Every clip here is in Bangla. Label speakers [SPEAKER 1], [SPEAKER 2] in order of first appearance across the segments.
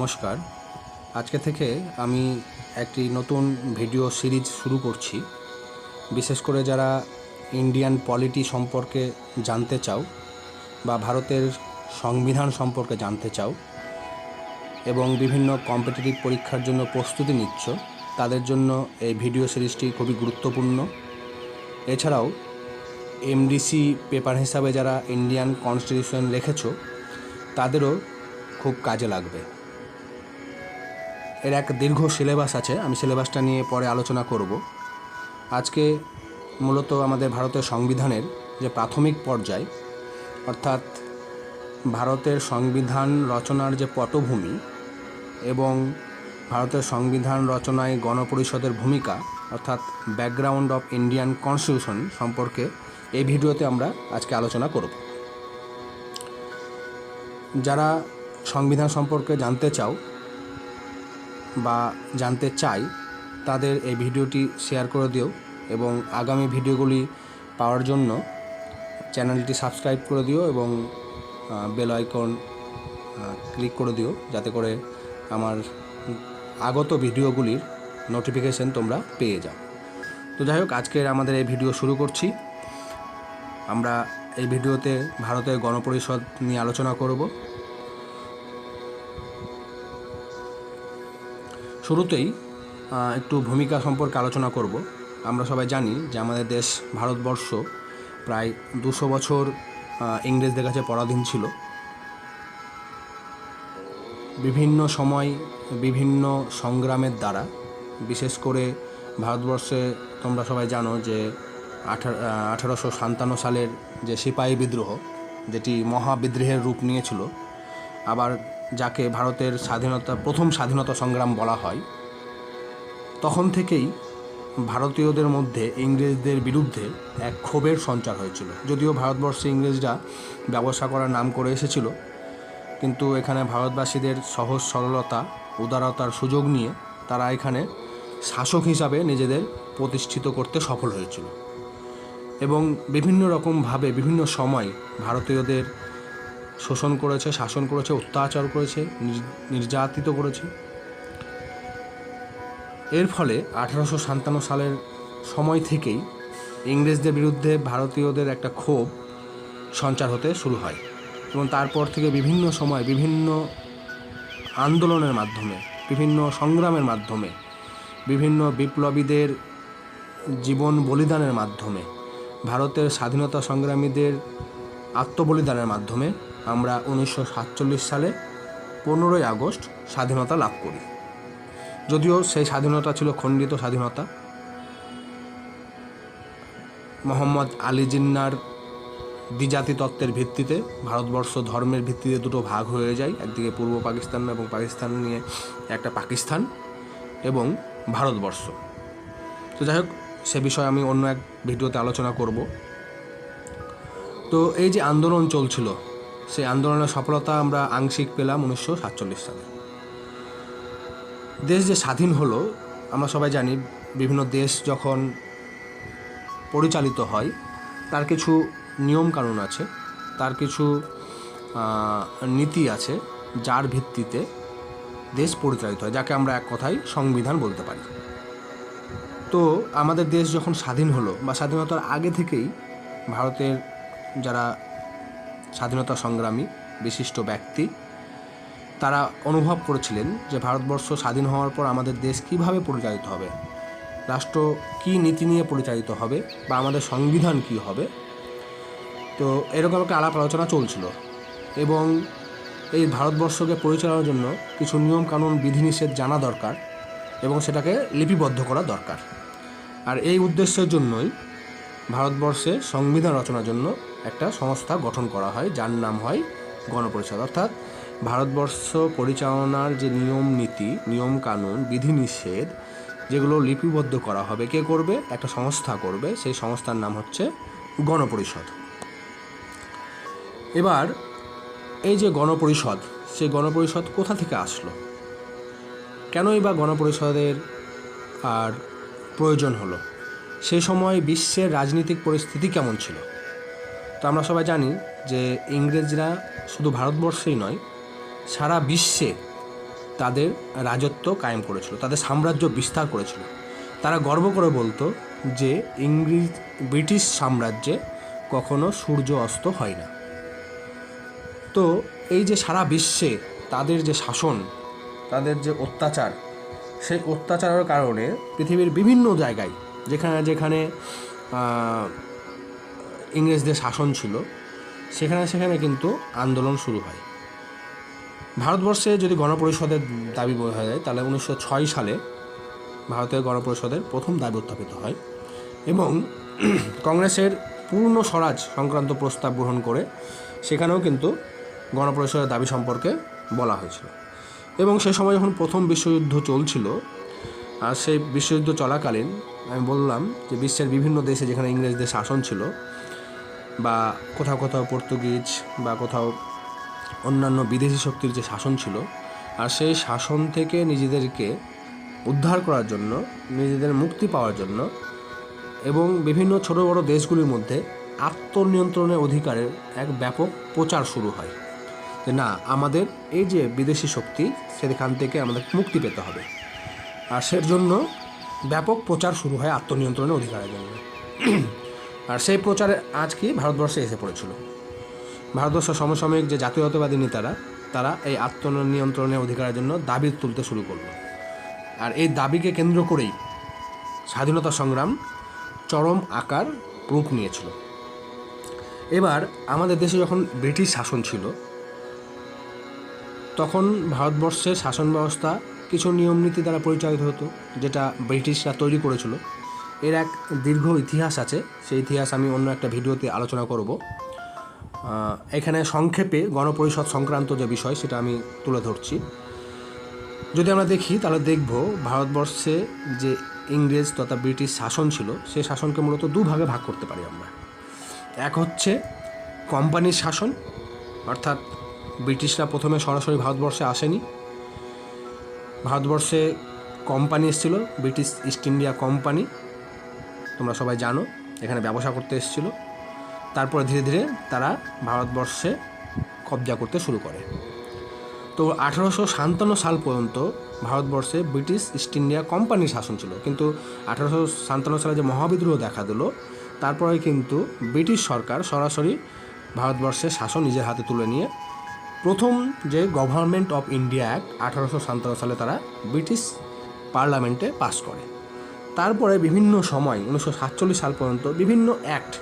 [SPEAKER 1] নমস্কার। আজকে থেকে আমি একটি নতুন ভিডিও সিরিজ শুরু করছি। বিশেষ করে যারা ইন্ডিয়ান পলিটি সম্পর্কে জানতে চাও বা ভারতের সংবিধান সম্পর্কে জানতে চাও এবং বিভিন্ন কম্পিটিটিভ পরীক্ষার জন্য প্রস্তুতি নিচ্ছ, তাদের জন্য এই ভিডিও সিরিজটি খুবই গুরুত্বপূর্ণ। এছাড়াও এমডিসি পেপার হিসাবে যারা ইন্ডিয়ান কনস্টিটিউশন লিখেছ, তাদেরও খুব কাজে লাগবে। এর এক দীর্ঘ সিলেবাস আছে, আমি সিলেবাসটা নিয়ে পরে আলোচনা করব। আজকে মূলত আমাদের ভারতের সংবিধানের যে প্রাথমিক পর্যায়, অর্থাৎ ভারতের সংবিধান রচনার যে পটভূমি এবং ভারতের সংবিধান রচনায় গণপরিষদের ভূমিকা, অর্থাৎ ব্যাকগ্রাউন্ড অফ ইন্ডিয়ান কনস্টিটিউশন সম্পর্কে এই ভিডিওতে আমরা আজকে আলোচনা করব। যারা সংবিধান সম্পর্কে জানতে চাও বা জানতে চাই, তাদের এই ভিডিওটি শেয়ার করে দিও এবং আগামী ভিডিওগুলি পাওয়ার জন্য চ্যানেলটি সাবস্ক্রাইব করে দিও এবং বেল আইকন ক্লিক করে দিও, যাতে করে আমার আগত ভিডিওগুলির নোটিফিকেশন তোমরা পেয়ে যাও। তো যাই হোক, আজকের আমাদের এই ভিডিও শুরু করছি। আমরা এই ভিডিওতে ভারতের গণপরিষদ নিয়ে আলোচনা করব। শুরুতেই একটু ভূমিকা সম্পর্কে আলোচনা করব। আমরা সবাই জানি যে আমাদের দেশ ভারতবর্ষ প্রায় 200 বছর ইংরেজদের কাছে পরাধীন ছিল। বিভিন্ন সময় বিভিন্ন সংগ্রামের দ্বারা, বিশেষ করে ভারতবর্ষে তোমরা সবাই জানো যে 1857 সালের যে সিপাহী বিদ্রোহ, যেটি মহাবিদ্রোহের রূপ নিয়েছিল, আবার যাকে ভারতের প্রথম স্বাধীনতা সংগ্রাম বলা হয়, তখন থেকেই ভারতীয়দের মধ্যে ইংরেজদের বিরুদ্ধে এক ক্ষোভের সঞ্চার হয়েছিল। যদিও ভারতবর্ষে ইংরেজরা ব্যবসা করার নাম করে এসেছিল, কিন্তু এখানে ভারতবাসীদের সহজ সরলতা, উদারতার সুযোগ নিয়ে তারা এখানে শাসক হিসাবে নিজেদের প্রতিষ্ঠিত করতে সফল হয়েছিল এবং বিভিন্ন রকমভাবে বিভিন্ন সময় ভারতীয়দের শোষণ করেছে, শাসন করেছে, অত্যাচার করেছে, নির্যাতিত করেছে। এর ফলে 1857 সালের সময় থেকেই ইংরেজদের বিরুদ্ধে ভারতীয়দের একটা ক্ষোভ সঞ্চার হতে শুরু হয় এবং তারপর থেকে বিভিন্ন সময় বিভিন্ন আন্দোলনের মাধ্যমে, বিভিন্ন সংগ্রামের মাধ্যমে, বিভিন্ন বিপ্লবীদের জীবন বলিদানের মাধ্যমে, ভারতের স্বাধীনতা সংগ্রামীদের আত্মবলিদানের মাধ্যমে আমরা 1947 সালে 15ই আগস্ট স্বাধীনতা লাভ করি। যদিও সেই স্বাধীনতা ছিল খণ্ডিত স্বাধীনতা। মোহাম্মদ আলী জিন্নার দ্বিজাতি তত্ত্বের ভিত্তিতে ভারতবর্ষ ধর্মের ভিত্তিতে দুটো ভাগ হয়ে যায়, একদিকে পূর্ব পাকিস্তান এবং পাকিস্তান নিয়ে একটা পাকিস্তান এবং ভারতবর্ষ। তো যাই হোক, সে বিষয়ে আমি অন্য এক ভিডিওতে আলোচনা করব। তো এই যে আন্দোলন চলছিল, সেই আন্দোলনের সফলতা আমরা আংশিক পেলাম 1947 সালে। দেশ যে স্বাধীন হলো, আমরা সবাই জানি বিভিন্ন দেশ যখন পরিচালিত হয় তার কিছু নিয়মকানুন আছে, তার কিছু নীতি আছে, যার ভিত্তিতে দেশ পরিচালিত হয়, যাকে আমরা এক কথায় সংবিধান বলতে পারি। তো আমাদের দেশ যখন স্বাধীন হলো বা স্বাধীনতার আগে থেকেই ভারতের যারা স্বাধীনতা সংগ্রামী বিশিষ্ট ব্যক্তি, তারা অনুভব করেছিলেন যে ভারতবর্ষ স্বাধীন হওয়ার পর আমাদের দেশ কীভাবে পরিচালিত হবে, রাষ্ট্র কী নীতি নিয়ে পরিচালিত হবে বা আমাদের সংবিধান কী হবে। তো এরকম একটা আলাপ আলোচনা চলছিল এবং এই ভারতবর্ষকে পরিচালনার জন্য কিছু নিয়মকানুন, বিধিনিষেধ জানা দরকার এবং সেটাকে লিপিবদ্ধ করা দরকার। আর এই উদ্দেশ্যের জন্যই ভারতবর্ষে সংবিধান রচনার জন্য একটা সংস্থা গঠন করা হয়, যার নাম হয় গণপরিষদ। অর্থাৎ ভারতবর্ষ পরিচালনার যে নিয়ম নীতি, নিয়ম কানুন, বিধিনিষেধ যেগুলো লিপিবদ্ধ করা হবে, কে করবে? একটা সংস্থা করবে। সেই সংস্থার নাম হচ্ছে গণপরিষদ। এবার এই যে গণপরিষদ, সেই গণপরিষদ কোথা থেকে আসলো, কেনই বা গণপরিষদের আর প্রয়োজন হলো, সেই সময় বিশ্বের রাজনৈতিক পরিস্থিতি কেমন ছিল? তো আমরা সবাই জানি যে ইংরেজরা শুধু ভারতবর্ষেই নয়, সারা বিশ্বে তাদের রাজত্ব কায়েম করেছিল, তাদের সাম্রাজ্য বিস্তার করেছিল। তারা গর্ব করে বলতো যে ব্রিটিশ সাম্রাজ্যে কখনো সূর্য অস্ত হয় না। তো এই যে সারা বিশ্বে তাদের যে শাসন, তাদের যে অত্যাচার, সেই অত্যাচারের কারণে পৃথিবীর বিভিন্ন জায়গায় যেখানে যেখানে ইংরেজদের শাসন ছিল সেখানে সেখানে কিন্তু আন্দোলন শুরু হয়। ভারতবর্ষে যদি গণপরিষদের দাবি বোঝা যায় তাহলে 1906 সালে ভারতের গণপরিষদের প্রথম দাবি উত্থাপিত হয় এবং কংগ্রেসের পূর্ণ স্বরাজ সংক্রান্ত প্রস্তাব গ্রহণ করে সেখানেও কিন্তু গণপরিষদের দাবি সম্পর্কে বলা হয়েছিল। এবং সে সময় যখন প্রথম বিশ্বযুদ্ধ চলছিল, আর সেই বিশ্বযুদ্ধ চলাকালীন আমি বললাম যে বিশ্বের বিভিন্ন দেশে যেখানে ইংরেজদের শাসন ছিল বা কোথাও কোথাও পর্তুগিজ বা কোথাও অন্যান্য বিদেশি শক্তির যে শাসন ছিল, আর সেই শাসন থেকে নিজেদেরকে উদ্ধার করার জন্য, নিজেদের মুক্তি পাওয়ার জন্য এবং বিভিন্ন ছোট বড় দেশগুলির মধ্যে আত্মনিয়ন্ত্রণের অধিকারের এক ব্যাপক প্রচার শুরু হয় যে না, আমাদের এই যে বিদেশি শক্তি সেখান থেকে আমাদের মুক্তি পেতে হবে। আর সের জন্য ব্যাপক প্রচার শুরু হয় আত্মনিয়ন্ত্রণের অধিকারের জন্য। আর সেই প্রচারে আজ কি ভারতবর্ষে এসে পড়েছিল। ভারতবর্ষের সমসাময়িক যে জাতীয়তাবাদী নেতারা, তারা এই আত্মনিয়ন্ত্রণের অধিকারের জন্য দাবি তুলতে শুরু করল। আর এই দাবিকে কেন্দ্র করেই স্বাধীনতা সংগ্রাম চরম আকার রূপ নিয়েছিল। এবার আমাদের দেশে যখন ব্রিটিশ শাসন ছিল, তখন ভারতবর্ষের শাসন ব্যবস্থা কিছু নিয়মনীতি দ্বারা পরিচালিত হতো, যেটা ব্রিটিশরা তৈরি করেছিল। এর এক দীর্ঘ ইতিহাস আছে, সেই ইতিহাস আমি অন্য একটা ভিডিওতে আলোচনা করব। এখানে সংক্ষেপে গণপরিষদ সংক্রান্ত যে বিষয় সেটা আমি তুলে ধরছি। যদি আমরা দেখি তাহলে দেখব ভারতবর্ষে যে ইংরেজ তথা ব্রিটিশ শাসন ছিল, সেই শাসনকে মূলত দুভাগে ভাগ করতে পারি আমরা। এক হচ্ছে কোম্পানির শাসন, অর্থাৎ ব্রিটিশরা প্রথমে সরাসরি ভারতবর্ষে আসেনি, ভারতবর্ষে কোম্পানি এসেছিল, ব্রিটিশ ইস্ট ইন্ডিয়া কোম্পানি, তোমরা সবাই জানো, এখানে ব্যবসা করতে এসেছিল। তারপরে ধীরে ধীরে তারা ভারতবর্ষে কবজা করতে শুরু করে। তো 1857 সাল পর্যন্ত ভারতবর্ষে ব্রিটিশ ইস্ট ইন্ডিয়া কোম্পানির শাসন ছিল, কিন্তু 1857 সালে যে মহাবিদ্রোহ দেখা দিল, তারপরে কিন্তু ব্রিটিশ সরকার সরাসরি ভারতবর্ষের শাসন নিজের হাতে তুলে নিয়ে প্রথম যে গভর্নমেন্ট অফ ইন্ডিয়া অ্যাক্ট 1857 সালে তারা ব্রিটিশ পার্লামেন্টে পাস করে। তারপরে বিভিন্ন সময় 1947 সাল পর্যন্ত বিভিন্ন অ্যাক্ট,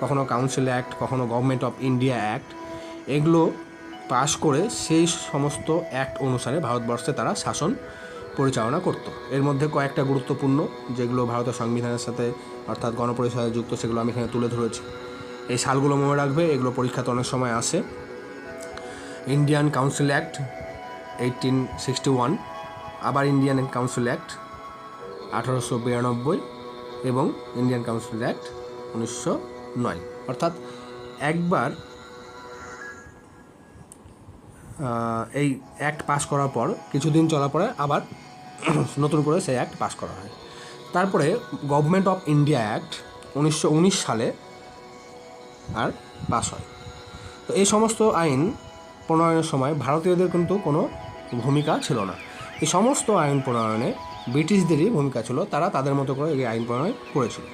[SPEAKER 1] কখনো কাউন্সিল অ্যাক্ট, কখনো গভর্নমেন্ট অফ ইন্ডিয়া অ্যাক্ট, এগুলো পাশ করে সেই সমস্ত অ্যাক্ট অনুসারে ভারতবর্ষে তারা শাসন পরিচালনা করত। এর মধ্যে কয়েকটা গুরুত্বপূর্ণ যেগুলো ভারতের সংবিধানের সাথে অর্থাৎ গণপরিষদে যুক্ত, সেগুলো আমি এখানে তুলে ধরেছি। এই সালগুলো মনে রাখবে, এগুলো পরীক্ষাতে অনেক সময় আসে। ইন্ডিয়ান কাউন্সিল অ্যাক্ট 1861, আবার ইন্ডিয়ান কাউন্সিল অ্যাক্ট 1892 এবং ইন্ডিয়ান কাউন্সিল অ্যাক্ট 1909। অর্থাৎ একবার এই অ্যাক্ট পাস করার পর কিছুদিন চলার পরে আবার নতুন করে সেই অ্যাক্ট পাস করা হয়। তারপরে গভর্নমেন্ট অফ ইন্ডিয়া অ্যাক্ট 1919 সালে আর পাস হয়। তো এই সমস্ত আইন প্রণয়নের সময় ভারতীয়দের কিন্তু কোনো ভূমিকা ছিল না। এই সমস্ত আইন প্রণয়নে ব্রিটিশদেরই ভূমিকা ছিল, তারা তাদের মতো করে এই আইন প্রণয়ন করেছিল।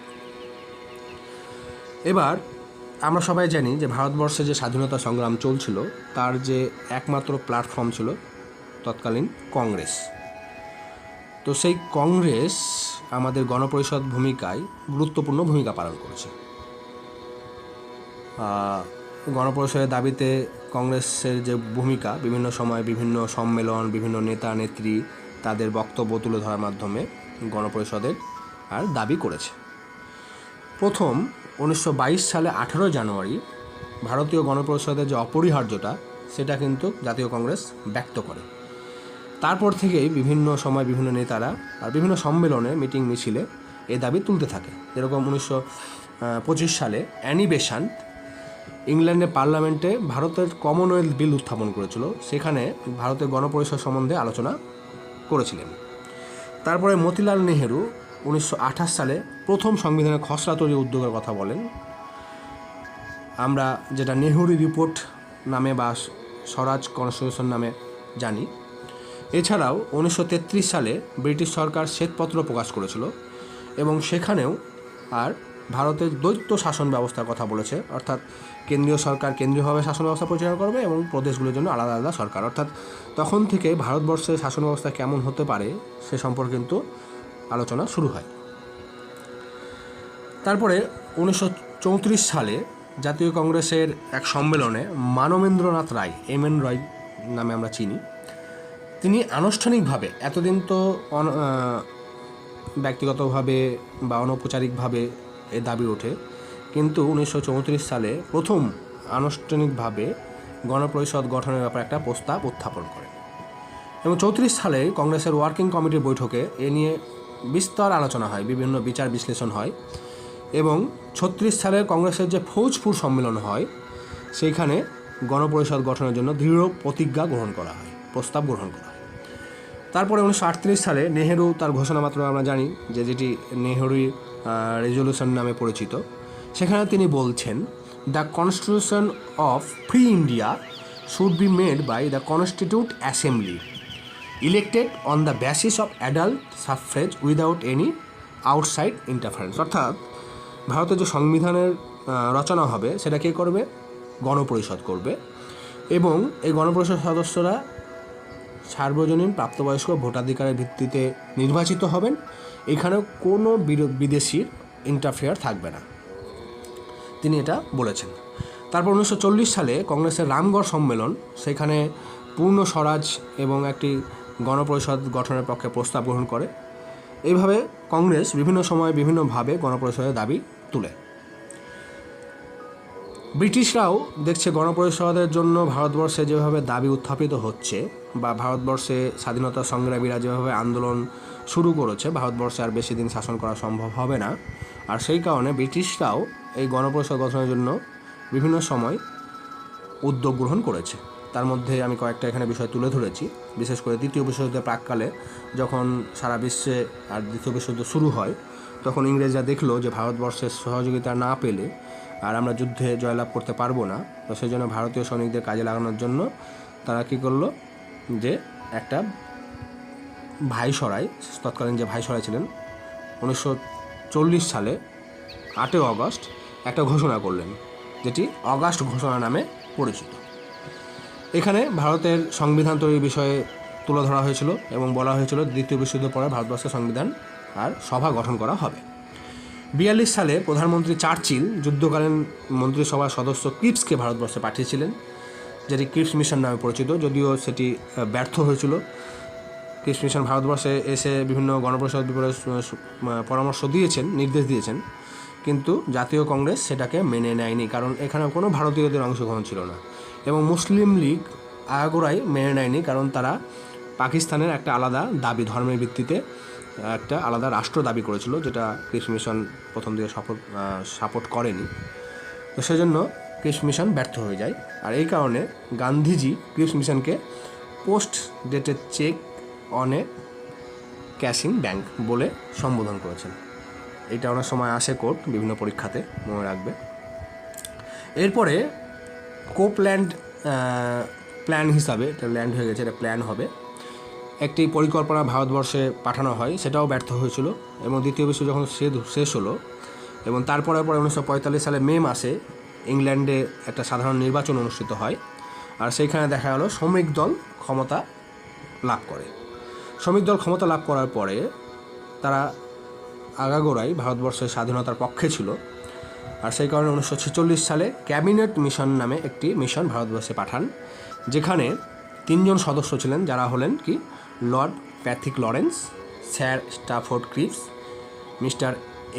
[SPEAKER 1] এবার আমরা সবাই জানি যে ভারতবর্ষে যে স্বাধীনতা সংগ্রাম চলছিল তার যে একমাত্র প্ল্যাটফর্ম ছিল তৎকালীন কংগ্রেস। তো সেই কংগ্রেস আমাদের গণপরিষদ ভূমিকায় গুরুত্বপূর্ণ ভূমিকা পালন করেছে। গণপরিষদের দাবিতে কংগ্রেসের যে ভূমিকা, বিভিন্ন সময় বিভিন্ন সম্মেলন, বিভিন্ন নেতা নেত্রী তাদের বক্তব্য তুলে ধরার মাধ্যমে গণপরিষদের আর দাবি করেছে। প্রথম 1922 সালে 18 জানুয়ারি ভারতীয় গণপরিষদের যে অপরিহার্যতা, সেটা কিন্তু জাতীয় কংগ্রেস ব্যক্ত করে। তারপর থেকেই বিভিন্ন সময় বিভিন্ন নেতারা আর বিভিন্ন সম্মেলনে, মিটিং মিছিলে এই দাবি তুলতে থাকে। যেরকম 1925 সালে অ্যানি বেসান্ট ইংল্যান্ডের পার্লামেন্টে ভারতের কমনওয়েলথ বিল উত্থাপন করেছিল, সেখানে ভারতের গণপরিষদ সম্বন্ধে আলোচনা করেছিলেন। তারপরে মতিলাল নেহেরু 1928 সালে প্রথম সংবিধানের খসড়া তৈরির উদ্যোগের কথা বলেন। আমরা যেটা নেহেরু রিপোর্ট নামে বা স্বরাজ কনস্টিটিউশন নামে জানি, এছাড়াও 1933 সালে ব্রিটিশ সরকার শ্বেতপত্র প্রকাশ করেছিল এবং সেখানেও আর ভারতের দ্বৈত শাসন ব্যবস্থার কথা বলেছে, অর্থাৎ কেন্দ্রীয় সরকার কেন্দ্রীয়ভাবে শাসন ব্যবস্থা পরিচালনা করবে এবং প্রদেশগুলোর জন্য আলাদা আলাদা সরকার। অর্থাৎ তখন থেকে ভারতবর্ষের শাসন ব্যবস্থা কেমন হতে পারে সে সম্পর্কে কিন্তু আলোচনা শুরু হয়। তারপরে 1934 সালে জাতীয় কংগ্রেসের এক সম্মেলনে মানবেন্দ্রনাথ রায়, MN রায় নামে আমরা চিনি, তিনি আনুষ্ঠানিকভাবে, এতদিন তো ব্যক্তিগতভাবে বা অনৌপচারিকভাবে এ দাবি ওঠে, কিন্তু 1934 সালে প্রথম আনুষ্ঠানিকভাবে গণপরিষদ গঠনের ব্যাপারে একটা প্রস্তাব উত্থাপন করেন এবং 34 সালে কংগ্রেসের ওয়ার্কিং কমিটির বৈঠকে এ নিয়ে বিস্তর আলোচনা হয়, বিভিন্ন বিচার বিশ্লেষণ হয় এবং 36 সালে কংগ্রেসের যে ফৌজপুর সম্মেলন হয় সেইখানে গণপরিষদ গঠনের জন্য দৃঢ় প্রতিজ্ঞা গ্রহণ করা হয়, প্রস্তাব গ্রহণ করা হয়। তারপরে 1938 সালে নেহেরু তার ঘোষণা মাত্র আমরা জানি যেটি নেহেরু রেজলিউশন নামে পরিচিত, সেখানে তিনি বলছেন, the constitution of free India should be made by the constitute assembly elected on the basis of adult suffrage without any outside interference. অর্থাৎ ভারতের যে সংবিধানের রচনা হবে সেটা কে করবে? গণপরিষদ করবে এবং এই গণপরিষদ সদস্যরা সার্বজনীন প্রাপ্তবয়স্ক ভোটাধিকারের ভিত্তিতে নির্বাচিত হবেন, এখানেও কোনো বিদেশির ইন্টারফেয়ার থাকবে না, তিনি এটা বলেছেন। তারপর 1940 সালে কংগ্রেসের রামগড় সম্মেলন, সেখানে পূর্ণ স্বরাজ এবং একটি গণপরিষদ গঠনের পক্ষে প্রস্তাব গ্রহণ করে। এইভাবে কংগ্রেস বিভিন্ন সময় বিভিন্নভাবে গণপরিষদের দাবি তুলে। ব্রিটিশরাও দেখছে গণপরিষদের জন্য ভারতবর্ষে যেভাবে দাবি উত্থাপিত হচ্ছে বা ভারতবর্ষে স্বাধীনতা সংগ্রামীরা যেভাবে আন্দোলন শুরু করেছে, ভারতবর্ষে আর বেশি দিন শাসন করা সম্ভব হবে না, আর সেই কারণে ব্রিটিশরাও এই গণপরিষদ গঠনের জন্য বিভিন্ন সময় উদ্যোগ গ্রহণ করেছে। তার মধ্যে আমি কয়েকটা এখানে বিষয় তুলে ধরেছি। বিশেষ করে দ্বিতীয় বিশ্বযুদ্ধের প্রাককালে যখন সারা বিশ্বে আর দ্বিতীয় বিশ্বযুদ্ধ শুরু হয়, তখন ইংরেজরা দেখলো যে ভারতবর্ষের সহযোগিতা না পেলে আর আমরা যুদ্ধে জয়লাভ করতে পারবো না, তো সেই জন্য ভারতীয় সৈনিকদের কাজে লাগানোর জন্য তারা কী করলো, যে একটা ভাইসরয়, তৎকালীন যে ভাইসরয় ছিলেন, 1940 সালে 8 অগস্ট একটা ঘোষণা করলেন, যেটি অগাস্ট ঘোষণা নামে পরিচিত। এখানে ভারতের সংবিধান তৈরির বিষয়ে তুলে ধরা হয়েছিল এবং বলা হয়েছিল দ্বিতীয় বিশ্বযুদ্ধের পরে ভারতবর্ষের সংবিধান আর সভা গঠন করা হবে। 42 সালে প্রধানমন্ত্রী চার্চিল যুদ্ধকালীন মন্ত্রিসভার সদস্য ক্রিপসকে ভারতবর্ষে পাঠিয়েছিলেন, যেটি ক্রিপস মিশন নামে পরিচিত, যদিও সেটি ব্যর্থ হয়েছিল। ক্রিপস মিশন ভারতবর্ষে এসে বিভিন্ন গণপরিষদ ব্যাপারে পরামর্শ দিয়েছেন, নির্দেশ দিয়েছেন, কিন্তু জাতীয় কংগ্রেস সেটাকে মেনে নেয়নি, কারণ এখানে কোনো ভারতীয়দের অংশগ্রহণ ছিল না, এবং মুসলিম লীগ আগাগোড়াই মেনে নেয়নি, কারণ তারা পাকিস্তানের একটা আলাদা দাবি, ধর্মের ভিত্তিতে একটা আলাদা রাষ্ট্র দাবি করেছিল, যেটা ক্রিপস মিশন প্রথম দিকে সাপোর্ট করেনি। তো সেজন্য ক্রিপস মিশন ব্যর্থ হয়ে যায়, আর এই কারণে গান্ধীজি ক্রিপস মিশনকে post dated cheque on a cashing bank বলে সম্বোধন করেছেন। এইটা অনেক সময় আসে কোর্ট বিভিন্ন পরীক্ষাতে, মনে রাখবে। এরপরে কোপল্যান্ড প্ল্যান হিসাবে, এটা ল্যান্ড হয়ে গেছে, এটা প্ল্যান হবে, একটি পরিকল্পনা ভারতবর্ষে পাঠানো হয়, সেটাও ব্যর্থ হয়েছিল এবং দ্বিতীয় বিশ্ব যখন শেষ হলো এবং তারপরে 1945 সালে মে মাসে ইংল্যান্ডে একটা সাধারণ নির্বাচন অনুষ্ঠিত হয়, আর সেইখানে দেখা গেল শ্রমিক দল ক্ষমতা লাভ করে। শ্রমিক দল ক্ষমতা লাভ করার পরে তারা আগাগোড়াই ভারতবর্ষের স্বাধীনতার পক্ষে ছিল, আর সেই কারণে 1946 সালে ক্যাবিনেট মিশন নামে একটি মিশন ভারতবর্ষে পাঠান, যেখানে 3 জন সদস্য ছিলেন, যারা হলেন কি Lord Pethick Lawrence, Sir Stafford Cripps, Mister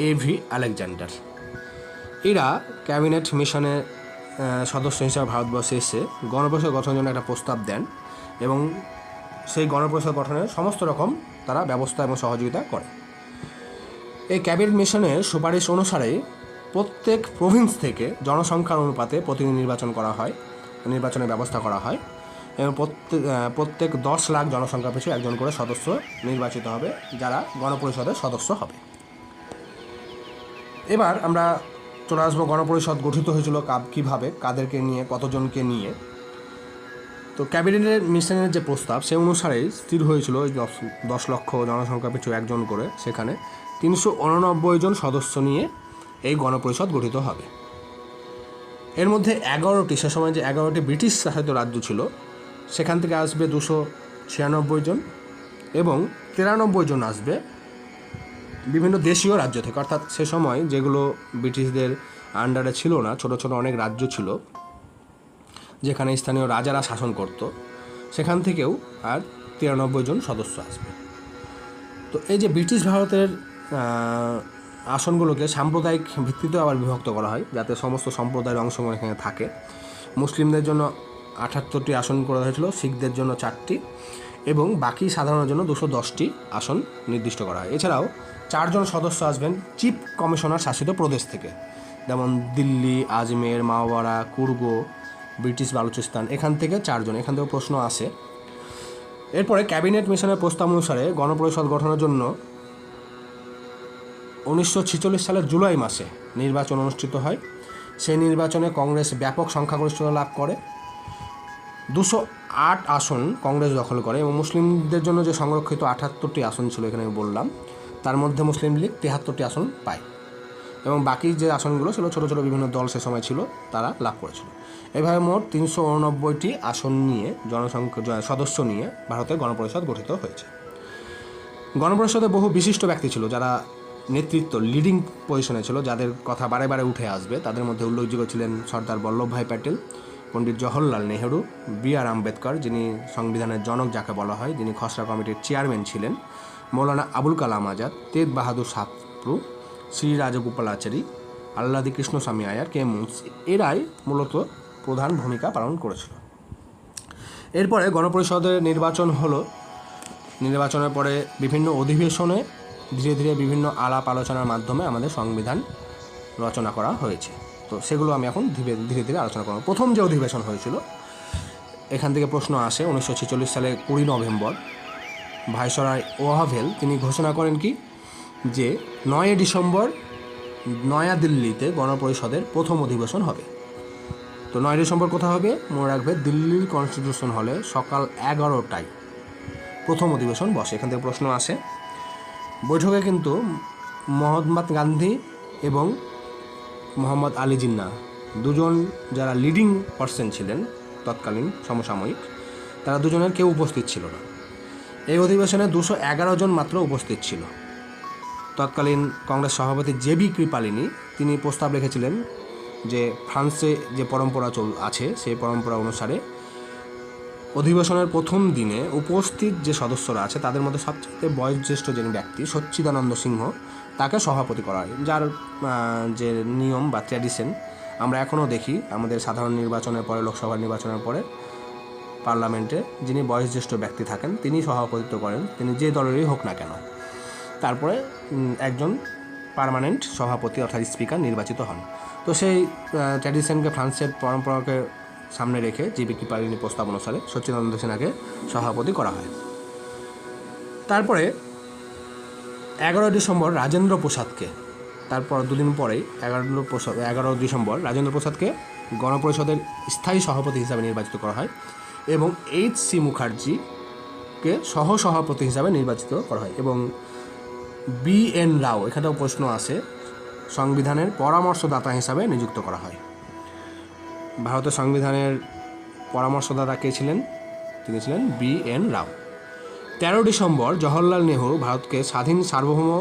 [SPEAKER 1] A.V. Alexander. এরা ক্যাবিনেট মিশনের সদস্য হিসেবে ভারতবর্ষে এসে গণপরিষদ গঠনের জন্য একটা প্রস্তাব দেন এবং সেই গণপরিষদ গঠনের সমস্ত রকম তারা ব্যবস্থা এবং সহযোগিতা করে। এই ক্যাবিনেট মিশনের সুপারিশ অনুসারে প্রত্যেক প্রভিন্স থেকে জনসংখ্যার অনুপাতে প্রতিনিধি নির্বাচন করা হয়, নির্বাচনের ব্যবস্থা করা হয় এবং প্রত্যেক 10 লাখ জনসংখ্যা পিছু একজন করে সদস্য নির্বাচিত হবে, যারা গণপরিষদের সদস্য হবে। এবার আমরা চলে আসবো গণপরিষদ গঠিত হয়েছিল কীভাবে, কাদেরকে নিয়ে, কতজনকে নিয়ে। তো ক্যাবিনেটের মিশনের যে প্রস্তাব সে অনুসারেই স্থির হয়েছিল 10 লক্ষ জনসংখ্যা পিছু একজন করে, সেখানে 389 জন সদস্য নিয়ে এই গণপরিষদ গঠিত হবে। এর মধ্যে 11টি, সে সময় যে 11টি ব্রিটিশ শাসিত রাজ্য ছিল সেখান থেকে আসবে 296 জন, এবং 93 জন আসবে বিভিন্ন দেশীয় রাজ্য থেকে, অর্থাৎ সে সময় যেগুলো ব্রিটিশদের আন্ডারে ছিল না, ছোট ছোট অনেক রাজ্য ছিল যেখানে স্থানীয় রাজারা শাসন করত, সেখান থেকেও আর 93 জন সদস্য আসবে। তো এই যে ব্রিটিশ ভারতের আসনগুলোকে সাম্প্রদায়িক ভিত্তিতেও আবার বিভক্ত করা হয়, যাতে সমস্ত সম্প্রদায়ের অংশগ্রহণ এখানে থাকে। মুসলিমদের জন্য 78টি আসন করা হয়েছিল, শিখদের জন্য 4টি, এবং বাকি সাধারণের জন্য 210টি আসন নির্দিষ্ট করা হয়। এছাড়াও 4 জন সদস্য আসবেন চিফ কমিশনার শাসিত প্রদেশ থেকে, যেমন দিল্লি, আজমের, মাওয়ারা, কুর্গো, ব্রিটিশ বালুচিস্তান, এখান থেকে 4 জন। এখান থেকে প্রশ্ন আসে। এরপরে ক্যাবিনেট মিশনের প্রস্তাব অনুসারে গণপরিষদ গঠনের জন্য 1946 সালের জুলাই মাসে নির্বাচন অনুষ্ঠিত হয়। সেই নির্বাচনে কংগ্রেস ব্যাপক সংখ্যাগরিষ্ঠতা লাভ করে, 208 আসন কংগ্রেস দখল করে, এবং মুসলিমদের জন্য যে সংরক্ষিত 78টি আসন ছিল এখানে বললাম, তার মধ্যে মুসলিম লীগ 73টি আসন পায়, এবং বাকি যে আসনগুলো ছিল ছোটো ছোটো বিভিন্ন দল সে সময় ছিল তারা লাভ করেছিল। এভাবে মোট 389টি আসন নিয়ে সদস্য নিয়ে ভারতের গণপরিষদ গঠিত হয়েছে। গণপরিষদে বহু বিশিষ্ট ব্যক্তি ছিল যারা নেতৃত্ব লিডিং পজিশনে ছিল, যাদের কথা বারে বারে উঠে আসবে। তাদের মধ্যে উল্লেখযোগ্য ছিলেন সর্দার বল্লভভাই প্যাটেল, পণ্ডিত জওহরলাল নেহেরু, B.R. আম্বেদকর, যিনি সংবিধানের জনক যাকে বলা হয়, যিনি খসড়া কমিটির চেয়ারম্যান ছিলেন, মৌলানা আবুল কালাম আজাদ, তেগ বাহাদুর শাস্ত্রী, শ্রী রাজগোপালাচারী, আল্লাদি কৃষ্ণস্বামী আয়ার, কে মুন্সি, এরাই মূলত প্রধান ভূমিকা পালন করেছিল। এরপরে গণপরিষদের নির্বাচন হলো। নির্বাচনের পরে বিভিন্ন অধিবেশনে ধীরে ধীরে বিভিন্ন আলাপ আলোচনার মাধ্যমে আমাদের সংবিধান রচনা করা হয়েছে। তো সেগুলো আমি এখন ধীরে ধীরে আলোচনা করব। প্রথম যে অধিবেশন হয়েছিল, এখান থেকে প্রশ্ন আসে 1946 সালে 20 নভেম্বর ভাইসরয় ওয়াহাভেল তিনি ঘোষণা করেন কি, যে 9 ডিসেম্বর নয়াদিল্লিতে গণপরিষদের প্রথম অধিবেশন হবে। তো 9 ডিসেম্বর কোথায় হবে মনে রাখবে, দিল্লির কনস্টিটিউশন হলে সকাল 11টায় প্রথম অধিবেশন বসে। এখান থেকে প্রশ্ন আসে। বৈঠকে কিন্তু মহাত্মা গান্ধী এবং মোহাম্মদ আলী জিন্নাহ, দুজন যারা লিডিং পার্সন ছিলেন তৎকালীন সমসাময়িক, তারা দুজনের কেউ উপস্থিত ছিল না। এই অধিবেশনে 211 জন মাত্র উপস্থিত ছিল। তৎকালীন কংগ্রেস সভাপতি JB কৃপালিনী তিনি প্রস্তাব রেখেছিলেন যে ফ্রান্সে যে পরম্পরা আছে সেই পরম্পরা অনুসারে অধিবেশনের প্রথম দিনে উপস্থিত যে সদস্যরা আছে তাদের মধ্যে সবচেয়ে বয়োজ্যেষ্ঠ যিনি ব্যক্তি সচ্চিদানন্দ সিংহ, তাকে সভাপতি করা হয়। যার যে নিয়ম বা ট্র্যাডিশন আমরা এখনও দেখি আমাদের সাধারণ নির্বাচনের পরে, লোকসভা নির্বাচনের পরে পার্লামেন্টে যিনি বয়োজ্যেষ্ঠ ব্যক্তি থাকেন তিনি সভাপতিত্ব করেন, তিনি যে দলেরই হোক না কেন। তারপরে একজন পার্মানেন্ট সভাপতি অর্থাৎ স্পিকার নির্বাচিত হন। তো সেই ট্র্যাডিশনকে, ফ্রান্সের পরম্পরাকে সামনে রেখে JB কৃপালিনী প্রস্তাব অনুসারে সচ্চিদানন্দ সিনহাকে সভাপতি করা হয়। তারপরে 11 ডিসেম্বর রাজেন্দ্র প্রসাদকে, তারপর দুদিন পরেই 11 ডিসেম্বর রাজেন্দ্র প্রসাদকে গণপরিষদের স্থায়ী সভাপতি হিসাবে নির্বাচিত করা হয়, এবং HC মুখার্জিকে সহসভাপতি হিসাবে নির্বাচিত করা হয়, এবং BN রাও, এখানেও প্রশ্ন আসে, সংবিধানের পরামর্শদাতা হিসাবে নিযুক্ত করা হয়। ভারতের সংবিধানের পরামর্শদাতা কে ছিলেন? তিনি ছিলেন BN রাও। 13 ডিসেম্বর জওহরলাল নেহরু ভারতকে স্বাধীন সার্বভৌম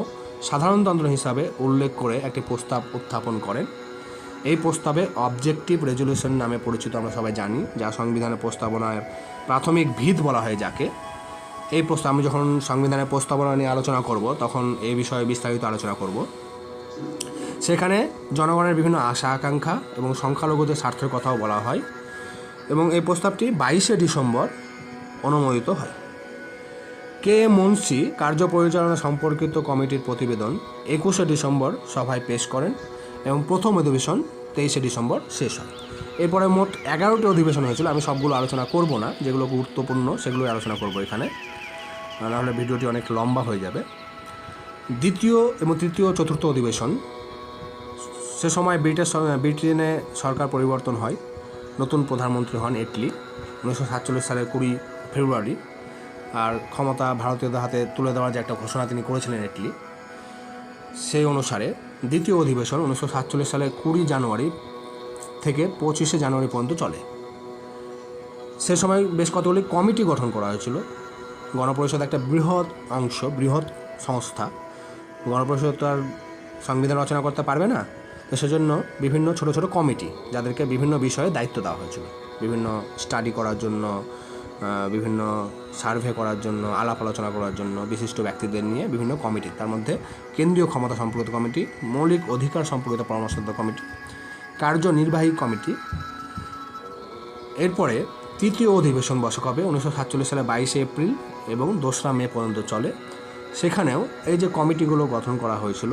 [SPEAKER 1] সাধারণতন্ত্র হিসাবে উল্লেখ করে একটি প্রস্তাব উত্থাপন করেন। এই প্রস্তাবে অবজেক্টিভ রেজলিউশন নামে পরিচিত আমরা সবাই জানি, যা সংবিধানের প্রস্তাবনার প্রাথমিক ভিত বলা হয় যাকে। এই প্রস্তাব, আমি যখন সংবিধানের প্রস্তাবনা নিয়ে আলোচনা করব তখন এই বিষয়ে বিস্তারিত আলোচনা করব। সেখানে জনগণের বিভিন্ন আশা আকাঙ্ক্ষা এবং সংখ্যালঘুদের স্বার্থের কথাও বলা হয়, এবং এই প্রস্তাবটি 22 ডিসেম্বর অনুমোদিত হয়। কে মুন্সি কার্য পরিচালনা সম্পর্কিত কমিটির প্রতিবেদন 21 ডিসেম্বর সভায় পেশ করেন, এবং প্রথম অধিবেশন 23 ডিসেম্বর শেষ হয়। এরপরে মোট 11টি অধিবেশন হয়েছিল। আমি সবগুলো আলোচনা করব না, যেগুলো গুরুত্বপূর্ণ সেগুলোই আলোচনা করব এখানে, নাহলে ভিডিওটি অনেক লম্বা হয়ে যাবে। দ্বিতীয় এবং তৃতীয় চতুর্থ অধিবেশন, সে সময় ব্রিটেনে সরকার পরিবর্তন হয়, নতুন প্রধানমন্ত্রী হন এটলি 1947 সালের 20 ফেব্রুয়ারি। আর ক্ষমতা ভারতীয়দের হাতে তুলে দেওয়ার যে একটা ঘোষণা তিনি করেছিলেন এটলি, সেই অনুসারে দ্বিতীয় অধিবেশন 1947 সালের 20 জানুয়ারি থেকে 25 জানুয়ারি পর্যন্ত চলে। সে সময় বেশ কতগুলি কমিটি গঠন করা হয়েছিল। গণপরিষদ একটা বৃহৎ সংস্থা। গণপরিষদ তো আর সংবিধান রচনা করতে পারবে না, তো সেজন্য বিভিন্ন ছোট ছোট কমিটি, যাদেরকে বিভিন্ন বিষয়ে দায়িত্ব দেওয়া হয়েছিল, বিভিন্ন স্টাডি করার জন্য, বিভিন্ন সার্ভে করার জন্য, আলাপ আলোচনা করার জন্য বিশিষ্ট ব্যক্তিদের নিয়ে বিভিন্ন কমিটি। তার মধ্যে কেন্দ্রীয় ক্ষমতা সম্পর্কিত কমিটি, মৌলিক অধিকার সম্পর্কিত পরামর্শদাতা কমিটি, কার্যনির্বাহী কমিটি। এরপরে তৃতীয় অধিবেশন বসা হবে 1947 সালে 22 এপ্রিল এবং 2রা মে পর্যন্ত চলে। সেখানেও এই যে কমিটিগুলো গঠন করা হয়েছিল,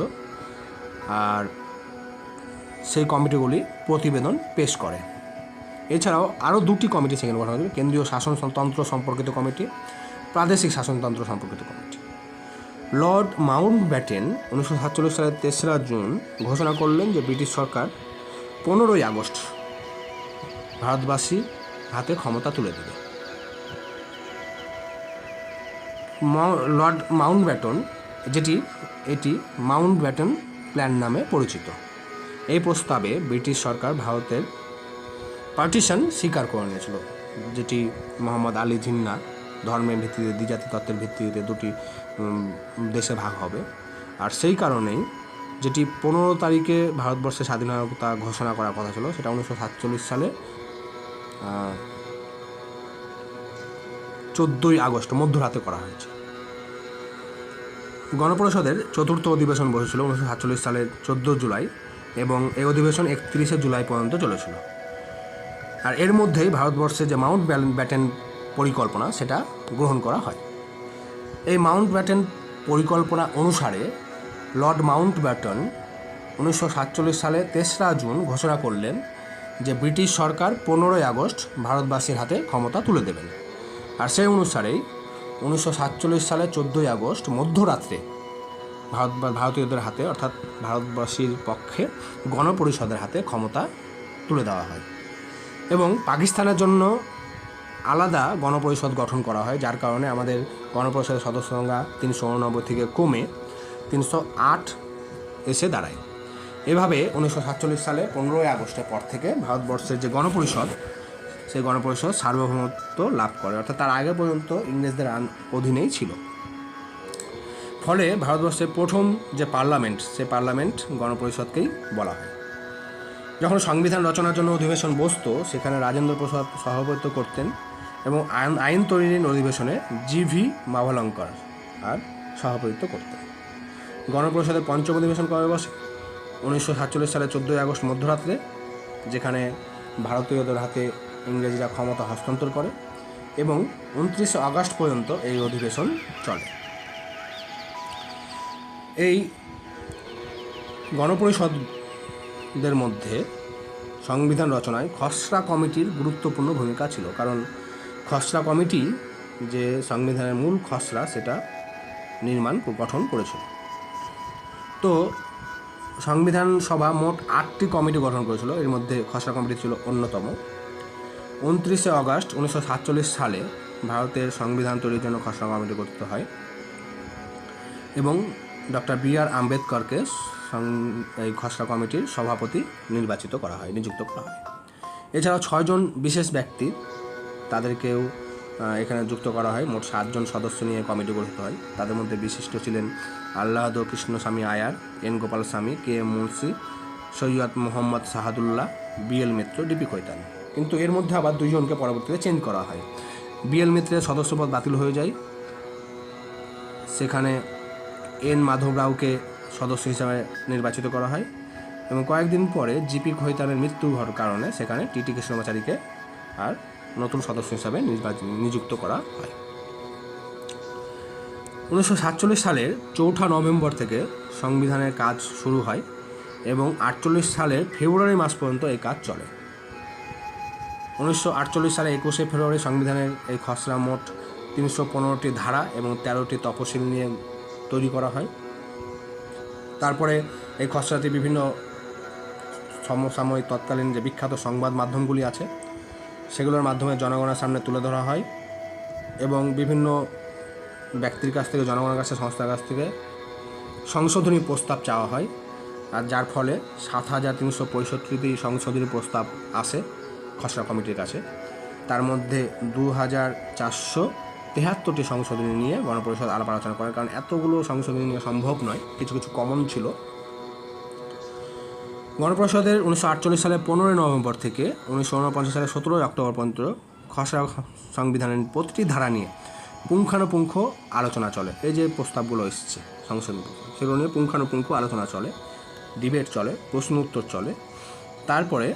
[SPEAKER 1] আর সেই কমিটিগুলি প্রতিবেদন পেশ করে। এছাড়াও আরও 2টি কমিটি সেখানে গঠন হবে, কেন্দ্রীয় শাসনতন্ত্র সম্পর্কিত কমিটি, প্রাদেশিক শাসনতন্ত্র সম্পর্কিত কমিটি। লর্ড মাউন্টব্যাটেন 1947 সালের 3রা জুন ঘোষণা করলেন যে ব্রিটিশ সরকার 15ই আগস্ট ভারতবাসী হাতে ক্ষমতা তুলে দেবে। লর্ড মাউন্টব্যাটেন, এটি মাউন্টব্যাটেন প্ল্যান নামে পরিচিত। এই প্রস্তাবে ব্রিটিশ সরকার ভারতের পার্টিশন স্বীকার করে নিয়েছিল, যেটি মোহাম্মদ আলী জিন্নাহ ধর্মের ভিত্তিতে, দ্বিজাতি তত্ত্বের ভিত্তিতে 2টি দেশে ভাগ হবে। আর সেই কারণেই যেটি 15 তারিখে ভারতবর্ষের স্বাধীনতা ঘোষণা করার কথা ছিল, সেটা 1947 সালে 14ই আগস্ট মধ্যরাতে করা হয়েছে। গণপরিষদের 4র্থ অধিবেশন বসেছিল 1947 সালের 14 জুলাই এবং এই অধিবেশন 31 জুলাই পর্যন্ত চলেছিল। আর এর মধ্যেই ভারতবর্ষে যে মাউন্টব্যাটেন পরিকল্পনা, সেটা গ্রহণ করা হয়। এই মাউন্টব্যাটেন পরিকল্পনা অনুসারে লর্ড মাউন্টব্যাটেন 1947 সালে 3রা জুন ঘোষণা করলেন যে ব্রিটিশ সরকার 15ই আগস্ট ভারতবাসীর হাতে ক্ষমতা তুলে দেবেন। আর সেই অনুসারেই 1947 সালে 14ই আগস্ট মধ্যরাত্রে ভারতীয়দের হাতে, অর্থাৎ ভারতবাসীর পক্ষে গণপরিষদের হাতে ক্ষমতা তুলে দেওয়া হয় এবং পাকিস্তানের জন্য আলাদা গণপরিষদ গঠন করা হয়, যার কারণে আমাদের গণপরিষদের সদস্য সংখ্যা 389 থেকে কমে 308 এসে দাঁড়ায়। এভাবে 1947 সালে 15ই আগস্টের পর থেকে ভারতবর্ষের যে গণপরিষদ, সেই গণপরিষদ সার্বভৌমত্ব লাভ করে, অর্থাৎ তার আগে পর্যন্ত ইংরেজদের অধীনেই ছিল। ফলে ভারতবর্ষের প্রথম যে পার্লামেন্ট, সেই পার্লামেন্ট গণপরিষদকেই বলা হয়। যখন সংবিধান রচনার জন্য অধিবেশন বসতো, সেখানে রাজেন্দ্র প্রসাদ সভাপতিত্ব করতেন এবং আইন তৈরির অধিবেশনে জি.ভি. মাভলঙ্কর আর সভাপতিত্ব করতেন। গণপরিষদের পঞ্চম অধিবেশন কবে বসে? 1947 সালে 14ই আগস্ট মধ্যরাত্রে, যেখানে ভারতীয়দের হাতে ইংরেজরা ক্ষমতা হস্তান্তর করে এবং 29 আগস্ট পর্যন্ত এই অধিবেশন চলে। এই গণপরিষদের মধ্যে সংবিধান রচনায় খসড়া কমিটির গুরুত্বপূর্ণ ভূমিকা ছিল, কারণ খসড়া কমিটি যে সংবিধানের মূল খসড়া, সেটা গঠন করেছিল। তো সংবিধান সভা মোট 8টি কমিটি গঠন করেছিল, এর মধ্যে খসড়া কমিটি ছিল অন্যতম। 29 আগস্ট 1947 সালে ভারতের সংবিধান তৈরির জন্য খসড়া কমিটি গঠিত হয় এবং ডক্টর বি.আর. আম্বেদকরকে এই খসড়া কমিটির সভাপতি নিযুক্ত করা হয়। এছাড়াও 6 জন বিশেষ ব্যক্তি, তাদেরকেও এখানে যুক্ত করা হয়। মোট 7 জন সদস্য নিয়ে কমিটি গঠিত হয়। তাদের মধ্যে বিশিষ্ট ছিলেন Alladi Krishnaswami Ayyar, N Gopalaswami, K M Munshi, Syed Mohammad Saadulla, B L. Mitra, D P. Khaitan. কিন্তু এর মধ্যে আবার 2 জনকে পরবর্তীতে চেঞ্জ করা হয়। বি.এল. মিত্রের সদস্যপদ বাতিল হয়ে যায়, সেখানে এন মাধব রাওকে সদস্য হিসাবে নির্বাচিত করা হয় এবং কয়েকদিন পরে জি.পি. কৈতানের মৃত্যু হওয়ার কারণে সেখানে টি.টি. কৃষ্ণমাচারীকে আর নতুন সদস্য হিসাবে নিযুক্ত করা হয়। 1947 সালের 4 নভেম্বর থেকে সংবিধানের কাজ শুরু হয় এবং 48 সালের ফেব্রুয়ারি মাস পর্যন্ত এই কাজ চলে। 1948 সালে 21 ফেব্রুয়ারি সংবিধানের এই খসড়া মোট 315টি ধারা এবং 13টি তফসিল নিয়ে তৈরি করা হয়। তারপরে এই খসড়াটি বিভিন্ন সমসাময়িক তৎকালীন যে বিখ্যাত সংবাদ মাধ্যমগুলি আছে, সেগুলোর মাধ্যমে জনগণের সামনে তুলে ধরা হয় এবং বিভিন্ন ব্যক্তির কাছ থেকে, জনগণের কাছে, সংস্থার কাছ থেকে সংশোধনী প্রস্তাব চাওয়া হয়। আর যার ফলে 7,365টি সংশোধনী প্রস্তাব আসে খসড়া কমিটির কাছে। তার মধ্যে 2,473টি সংশোধনী নিয়ে গণপরিষদ আলাপ আলোচনা করে, কারণ এতগুলো সংশোধনী নিয়ে সম্ভব নয়, কিছু কিছু কমন ছিল। গণপরিষদের 1948 সালের 15 নভেম্বর থেকে 1949 সালের 17 অক্টোবর পর্যন্ত খসড়া সংবিধানের প্রতিটি ধারা নিয়ে পুঙ্খানুপুঙ্খ আলোচনা চলে। এই যে প্রস্তাবগুলো এসছে সংশোধনী, সেগুলো নিয়ে পুঙ্খানুপুঙ্খ আলোচনা চলে, ডিবেট চলে, প্রশ্ন উত্তর চলে। তারপরে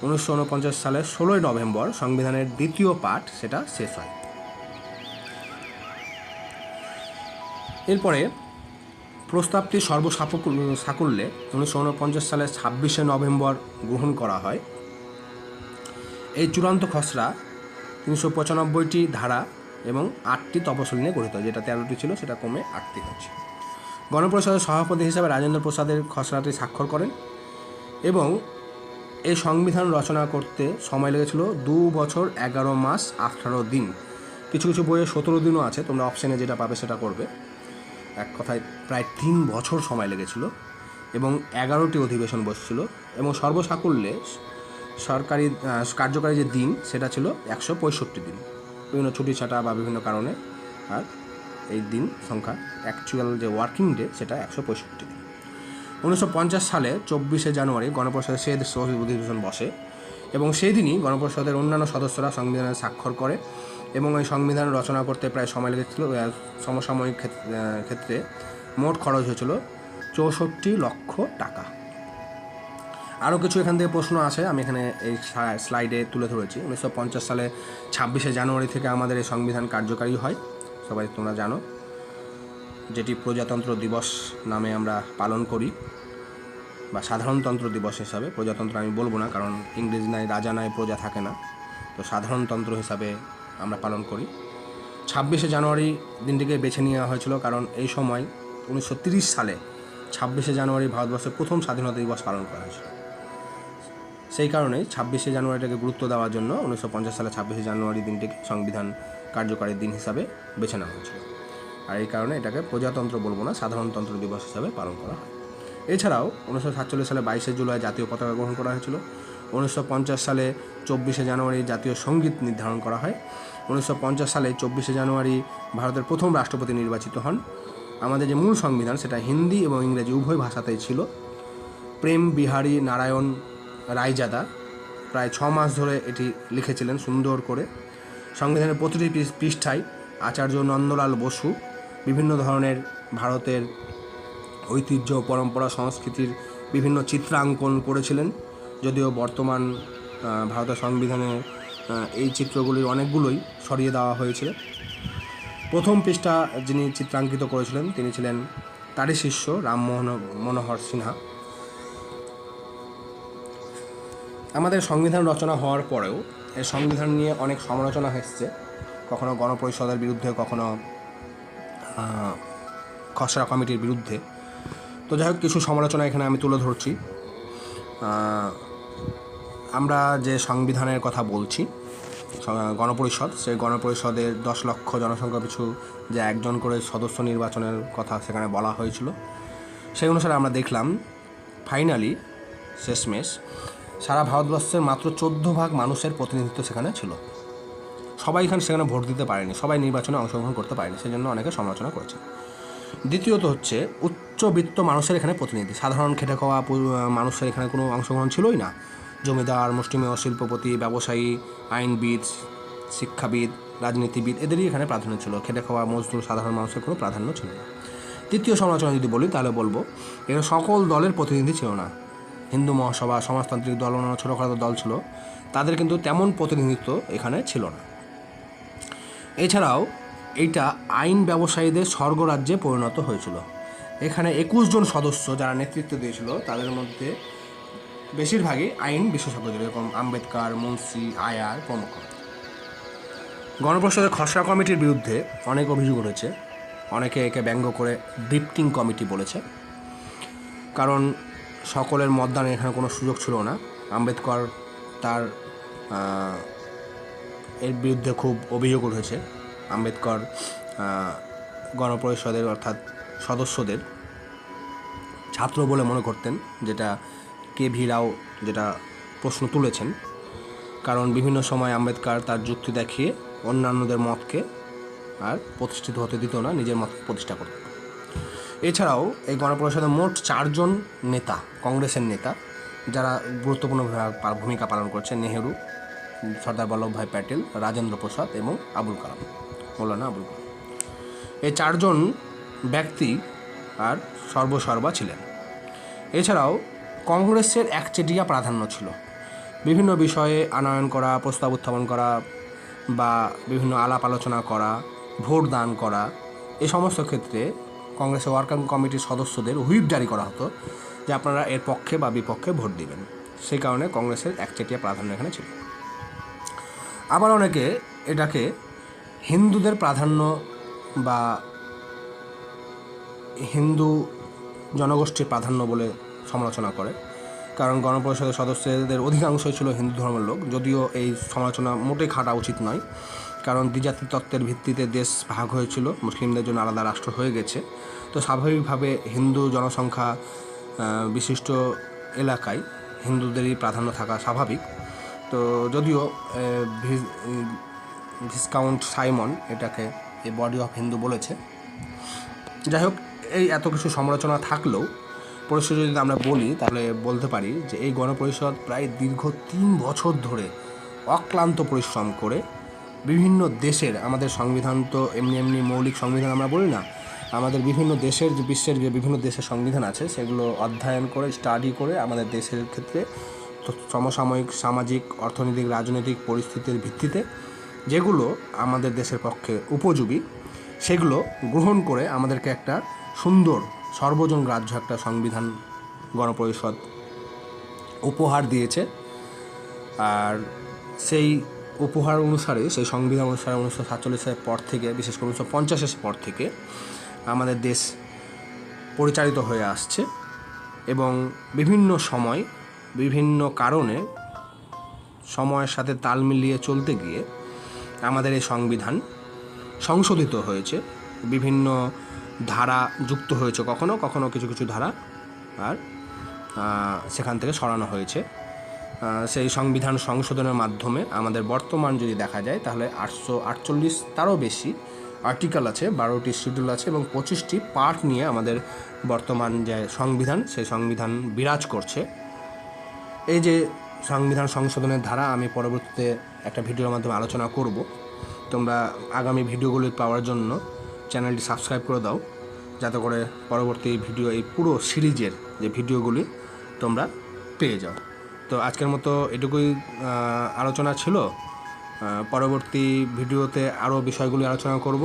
[SPEAKER 1] 1949 সালের 16 নভেম্বর সংবিধানের দ্বিতীয় পাঠ সেটা শেষ হয়। এরপরে প্রস্তাবটি সর্বসাকুল্যে 1949 সালের 26 নভেম্বর গ্রহণ করা হয়। এই চূড়ান্ত খসড়া 395টি ধারা এবং 8টি তফসিল নিয়ে গঠিত, যেটা 13টি ছিল সেটা কমে 8টি হয়েছে। গণপরিষদের সভাপতি হিসাবে রাজেন্দ্র প্রসাদের খসড়াটি স্বাক্ষর করেন এবং এই সংবিধান রচনা করতে সময় লেগেছিল 2 বছর 11 মাস 18 দিন। কিছু কিছু বইয়ে 17 দিনও আছে, তোমরা অপশানে যেটা পাবে সেটা করবে। এক কথায় প্রায় 3 বছর সময় লেগেছিল এবং 11টি অধিবেশন বসছিল এবং সর্বসাকুল্যে সরকারি কার্যকারী যে দিন সেটা ছিল 165 দিন, বিভিন্ন ছুটি ছাটা বা বিভিন্ন কারণে। আর এই দিন সংখ্যা অ্যাকচুয়াল যে ওয়ার্কিং ডে সেটা 165 দিন। 1950 সালে 24 জানুয়ারি গণপরিষদের সেই অধিবেশন বসে এবং সেই দিনই গণপরিষদের অন্যান্য সদস্যরা সংবিধানে স্বাক্ষর করে এবং এই সংবিধান রচনা করতে প্রায় সময় লেগেছিল। সমসাময়িক ক্ষেত্রে মোট খরচ হয়েছিল 64 লক্ষ টাকা। আরও কিছু এখান থেকে প্রশ্ন আসে, আমি এখানে এই স্লাইডে তুলে ধরেছি। 1950 সালে 26 জানুয়ারি থেকে আমাদের এই সংবিধান কার্যকারী হয়, সবাই তোমরা জানো, যেটি প্রজাতন্ত্র দিবস নামে আমরা পালন করি, বা সাধারণতন্ত্র দিবস হিসাবে। প্রজাতন্ত্র আমি বলবো না, কারণ ইংরেজ নাই, রাজা নাই, প্রজা থাকে না, তো সাধারণতন্ত্র হিসাবে আমরা পালন করি। 26 জানুয়ারি দিনটিকে বেছে নেওয়া হয়েছিল কারণ এই সময় 1930 সালে 26 জানুয়ারি ভারতবর্ষের প্রথম স্বাধীনতা দিবস পালন করা হয়েছিল। সেই কারণেই 26 জানুয়ারিটাকে গুরুত্ব দেওয়ার জন্য 1950 সালে 26 জানুয়ারি দিনটিকে সংবিধান কার্যকারী দিন হিসাবে বেছে নেওয়া হয়েছিল। আর এই কারণে এটাকে প্রজাতন্ত্র বলবো না, সাধারণতন্ত্র দিবস হিসাবে পালন করা হয়। এছাড়াও 1947 সালে 22 জুলাই জাতীয় পতাকা গ্রহণ করা হয়েছিল। 1950 সালে 24 জানুয়ারি জাতীয় সঙ্গীত নির্ধারণ করা হয়। 1950 সালে 24 জানুয়ারি ভারতের প্রথম রাষ্ট্রপতি নির্বাচিত হন। আমাদের যে মূল সংবিধান সেটা হিন্দি এবং ইংরেজি উভয় ভাষাতেই ছিল। প্রেম বিহারী নারায়ণ রায়জাদা প্রায় 6 মাস ধরে এটি লিখেছিলেন সুন্দর করে। সংবিধানের প্রতিটি পৃষ্ঠায় আচার্য নন্দলাল বসু বিভিন্ন ধরনের ভারতের ঐতিহ্য, পরম্পরা, সংস্কৃতির বিভিন্ন চিত্রাঙ্কন করেছিলেন, যদিও বর্তমান ভারতের সংবিধানে এই চিত্রগুলির অনেকগুলোই সরিয়ে দেওয়া হয়েছিল। প্রথম পৃষ্ঠা যিনি চিত্রাঙ্কিত করেছিলেন তিনি ছিলেন তারই শিষ্য রাম মনোহর সিনহা। আমাদের সংবিধান রচনা হওয়ার পরেও এই সংবিধান নিয়ে অনেক সমালোচনা এসেছে, কখনো গণপরিষদের বিরুদ্ধে, কখনো খসড়া কমিটির বিরুদ্ধে। তো যাই হোক, কিছু সমালোচনা এখানে আমি তুলে ধরছি। আমরা যে সংবিধানের কথা বলছি, গণপরিষদ, সেই গণপরিষদের 10 লক্ষ জনসংখ্যা পিছু যে একজন করে সদস্য নির্বাচনের কথা সেখানে বলা হয়েছিল, সেই অনুসারে আমরা দেখলাম ফাইনালি শেষমেশ সারা ভারতবর্ষের মাত্র 14% মানুষের প্রতিনিধিত্ব সেখানে ছিল। সবাই সেখানে ভোট দিতে পারেনি, সবাই নির্বাচনে অংশগ্রহণ করতে পারেনি, সেই জন্য অনেকে সমালোচনা করেছে। দ্বিতীয়ত হচ্ছে উচ্চবিত্ত মানুষের এখানে প্রতিনিধি, সাধারণ খেটে খাওয়া মানুষের এখানে কোনো অংশগ্রহণ ছিলই না। জমিদার, মুষ্টিমেয়, শিল্পপতি, ব্যবসায়ী, আইনবিদ, শিক্ষাবিদ, রাজনীতিবিদ এদেরই এখানে প্রাধান্য ছিল, খেটে খাওয়া মজদুর সাধারণ মানুষের কোনো প্রাধান্য ছিল না। তৃতীয় সমালোচনা যদি বলি তাহলে বলবো এখানে সকল দলের প্রতিনিধি ছিল না। হিন্দু মহাসভা, সমাজতান্ত্রিক দল, অন্যান্য ছোটোখাটো দল ছিল, তাদের কিন্তু তেমন প্রতিনিধিত্ব এখানে ছিল না। এছাড়াও এইটা আইন ব্যবসায়ীদের স্বর্গরাজ্যে পরিণত হয়েছিল। এখানে 21 জন সদস্য যারা নেতৃত্ব দিয়েছিল তাদের মধ্যে বেশিরভাগই আইন বিশেষজ্ঞ, যেরকম আম্বেদকর, মুন্সি, আয়ার প্রমুখ। গণপরিষদের খসড়া কমিটির বিরুদ্ধে অনেক অভিযোগ উঠেছে, অনেকে একে ব্যঙ্গ করে ড্রিফটিং কমিটি বলেছে, কারণ সকলের মতদানের এখানে কোনো সুযোগ ছিল না। আম্বেদকর তার এর বিরুদ্ধে খুব অভিযোগ উঠেছে। আম্বেদকর গণপরিষদের অর্থাৎ সদস্যদের ছাত্র বলে মনে করতেন, যেটা কে.ভি. রাও যেটা প্রশ্ন তুলেছেন। কারণ বিভিন্ন সময় আম্বেদকর তার যুক্তি দেখিয়ে অন্যান্যদের মতকে আর প্রতিষ্ঠিত হতে দিত না, নিজের মত প্রতিষ্ঠা করত। এছাড়াও এই গণপরিষদে মোট 4 জন নেতা, কংগ্রেসের নেতা, যারা গুরুত্বপূর্ণ ভূমিকা পালন করছেন: নেহেরু, সর্দার বল্লভভাই প্যাটেল, রাজেন্দ্র প্রসাদ এবং মৌলানা আবুল কালাম। এই 4 জন ব্যক্তি আর সর্বসর্বা ছিলেন। এছাড়াও কংগ্রেসের একচেটিয়া প্রাধান্য ছিল। বিভিন্ন বিষয়ে আনয়ন করা, প্রস্তাব উত্থাপন করা বা বিভিন্ন আলাপ আলোচনা করা, ভোট দান করা, এই সমস্ত ক্ষেত্রে কংগ্রেসের ওয়ার্কিং কমিটির সদস্যদের হুইপ জারি করা হতো যে আপনারা এর পক্ষে বা বিপক্ষে ভোট দিবেন। সেই কারণে কংগ্রেসের একচেটিয়া প্রাধান্য এখানে ছিল। আবার অনেকে এটাকে হিন্দুদের প্রাধান্য বা হিন্দু জনগোষ্ঠীর প্রাধান্য বলে সমালোচনা করে। কারণ গণপরিষদের সদস্যদের অধিকাংশই ছিল হিন্দু ধর্মের লোক, যদিও এই সমালোচনা মোটেই খাটা উচিত নয়। কারণ দ্বিজাতি তত্ত্বের ভিত্তিতে দেশ ভাগ হয়েছিল, মুসলিমদের জন্য আলাদা রাষ্ট্র হয়ে গেছে। তো স্বাভাবিকভাবে হিন্দু জনসংখ্যা বিশিষ্ট এলাকায় হিন্দুদেরই প্রাধান্য থাকা স্বাভাবিক। তো যদিও ভিসকাউন্ট সাইমন এটাকে এই বডি অফ হিন্দু বলেছে। যাই হোক, এই এত কিছু সমালোচনা থাকলেও পরিস্থিতি যদি আমরা বলি, তাহলে বলতে পারি যে এই গণপরিষদ প্রায় দীর্ঘ 3 বছর ধরে অক্লান্ত পরিশ্রম করে বিভিন্ন দেশের, আমাদের সংবিধান তো এমনি মৌলিক সংবিধান আমরা বলি না, আমাদের বিভিন্ন দেশের যে বিশ্বের যে বিভিন্ন দেশের সংবিধান আছে সেগুলো অধ্যয়ন করে, স্টাডি করে আমাদের দেশের ক্ষেত্রে সমসাময়িক সামাজিক, অর্থনৈতিক, রাজনৈতিক পরিস্থিতির ভিত্তিতে যেগুলো আমাদের দেশের পক্ষে উপযোগী সেগুলো গ্রহণ করে আমাদেরকে একটা সুন্দর সর্বজন গ্রাহ্য একটা সংবিধান গণপরিষদ উপহার দিয়েছে। আর সেই উপহার অনুসারে, সেই সংবিধান অনুসারে 1947 পর থেকে, বিশেষ করে 1950 পর থেকে আমাদের দেশ পরিচালিত হয়ে আসছে। এবং বিভিন্ন সময় বিভিন্ন কারণে সময়ের সাথে তাল মিলিয়ে চলতে গিয়ে আমাদের এই সংবিধান সংশোধিত হয়েছে, বিভিন্ন ধারা যুক্ত হয়েছে, কখনো কখনো কিছু ধারা আর সেখান থেকে সরানো হয়েছে। সেই সংবিধান সংশোধনের মাধ্যমে আমাদের বর্তমান যদি দেখা যায় তাহলে 848 তারও বেশি আর্টিকেল আছে, 12টি শিডিউল আছে এবং 25টি পার্ট নিয়ে আমাদের বর্তমান যে সংবিধান, সেই সংবিধান বিরাজ করছে। এই যে সংবিধান সংশোধনের ধারা আমি পরবর্তীতে একটা ভিডিওর মাধ্যমে আলোচনা করব। তোমরা আগামী ভিডিওগুলি পাওয়ার জন্য চ্যানেলটি সাবস্ক্রাইব করে দাও, যাতে করে পরবর্তী ভিডিও, এই পুরো সিরিজের যে ভিডিওগুলি তোমরা পেয়ে যাও। তো আজকের মতো এটুকুই আলোচনা ছিল। পরবর্তী ভিডিওতে আরও বিষয়গুলি আলোচনা করব।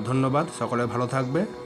[SPEAKER 1] ধন্যবাদ, সকলে ভালো থাকবে।